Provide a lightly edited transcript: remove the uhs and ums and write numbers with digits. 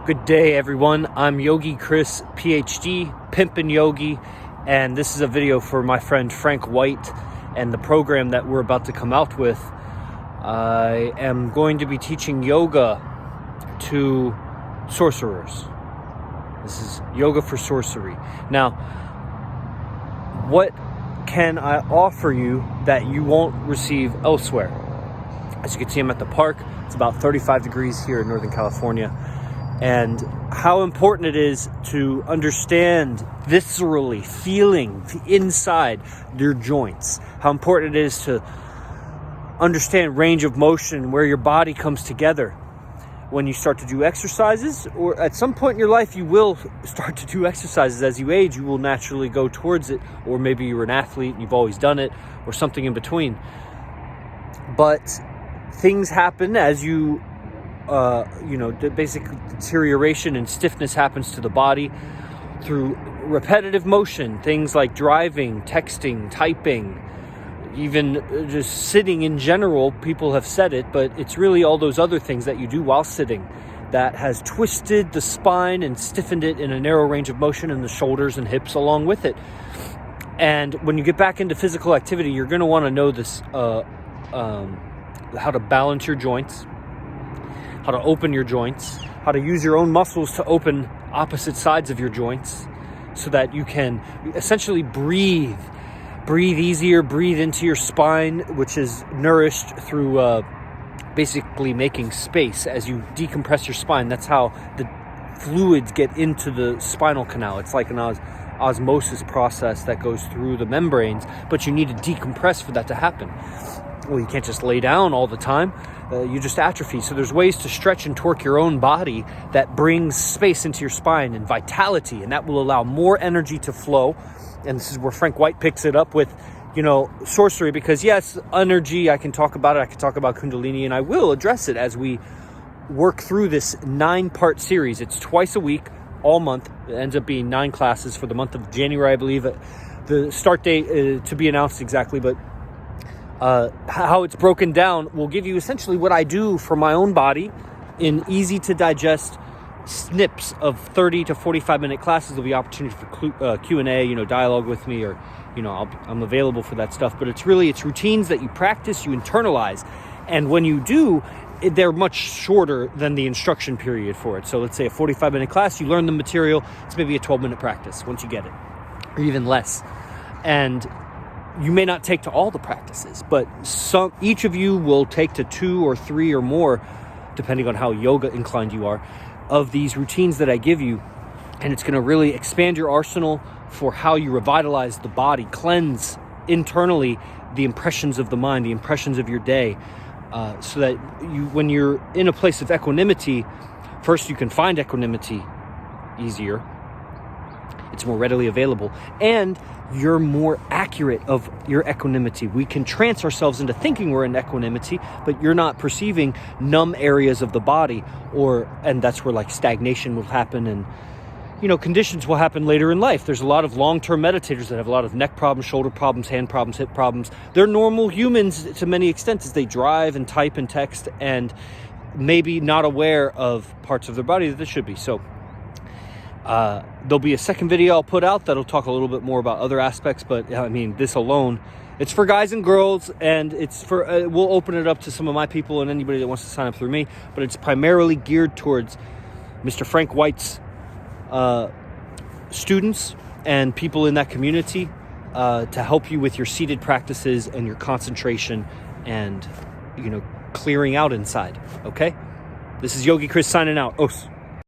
Good day, everyone. I'm Yogi Chris, PhD, Pimpin' Yogi, and this is a video for my friend Frank White and the program that we're about to come out with. I am going to be teaching yoga to sorcerers. This is yoga for sorcery. Now, what can I offer you that you won't receive elsewhere? As you can see, I'm at the park. It's about 35 degrees here in Northern California. And how important it is to understand viscerally, feeling inside your joints. How important it is to understand range of motion, where your body comes together. When you start to do exercises, or at some point in your life you will start to do exercises. As you age, you will naturally go towards it. Or maybe you were an athlete and you've always done it, or something in between. But things happen as you the basic deterioration and stiffness happens to the body through repetitive motion. Things like driving, texting, typing, even just sitting in general. People have said it, but it's really all those other things that you do while sitting that has twisted the spine and stiffened it in a narrow range of motion, and the shoulders and hips along with it. And when you get back into physical activity, you're going to want to know this, how to balance your joints, how to open your joints, how to use your own muscles to open opposite sides of your joints so that you can essentially breathe easier, breathe into your spine, which is nourished through basically making space as you decompress your spine. That's how the fluids get into the spinal canal. It's like an osmosis process that goes through the membranes, but you need to decompress for that to happen. Well, you can't just lay down all the time. You just atrophy. So there's ways to stretch and torque your own body that brings space into your spine and vitality, and that will allow more energy to flow. And this is where Frank White picks it up with, sorcery, because yes, energy, I can talk about it. I can talk about Kundalini, and I will address it as we work through this 9-part series. It's twice a week, all month. It ends up being 9 classes for the month of January, I believe. The start date to be announced exactly, but how it's broken down will give you essentially what I do for my own body in easy to digest snips of 30 to 45 minute classes. There'll be opportunity for Q&A, dialogue with me, or, I'm available for that stuff. But it's routines that you practice, you internalize. And when you do, they're much shorter than the instruction period for it. So let's say a 45 minute class, you learn the material. It's maybe a 12-minute practice once you get it, or even less. And you may not take to all the practices, but each of you will take to 2 or 3 or more, depending on how yoga inclined you are, of these routines that I give you. And it's going to really expand your arsenal for how you revitalize the body, cleanse internally the impressions of the mind, the impressions of your day, so that when you're in a place of equanimity, first you can find equanimity easier. It's more readily available, and you're more accurate of your equanimity. We can trance ourselves into thinking we're in equanimity, but you're not perceiving numb areas of the body, and that's where like stagnation will happen, and conditions will happen later in life. There's a lot of long-term meditators that have a lot of neck problems, shoulder problems, hand problems, hip problems. They're normal humans to many extents as they drive and type and text, and maybe not aware of parts of their body that they should be. So there'll be a second video I'll put out that'll talk a little bit more about other aspects, but this alone, it's for guys and girls, and it's for we'll open it up to some of my people and anybody that wants to sign up through me, but it's primarily geared towards Mr. Frank White's students and people in that community to help you with your seated practices and your concentration and clearing out inside. Okay, this is Yogi Chris signing out. Os.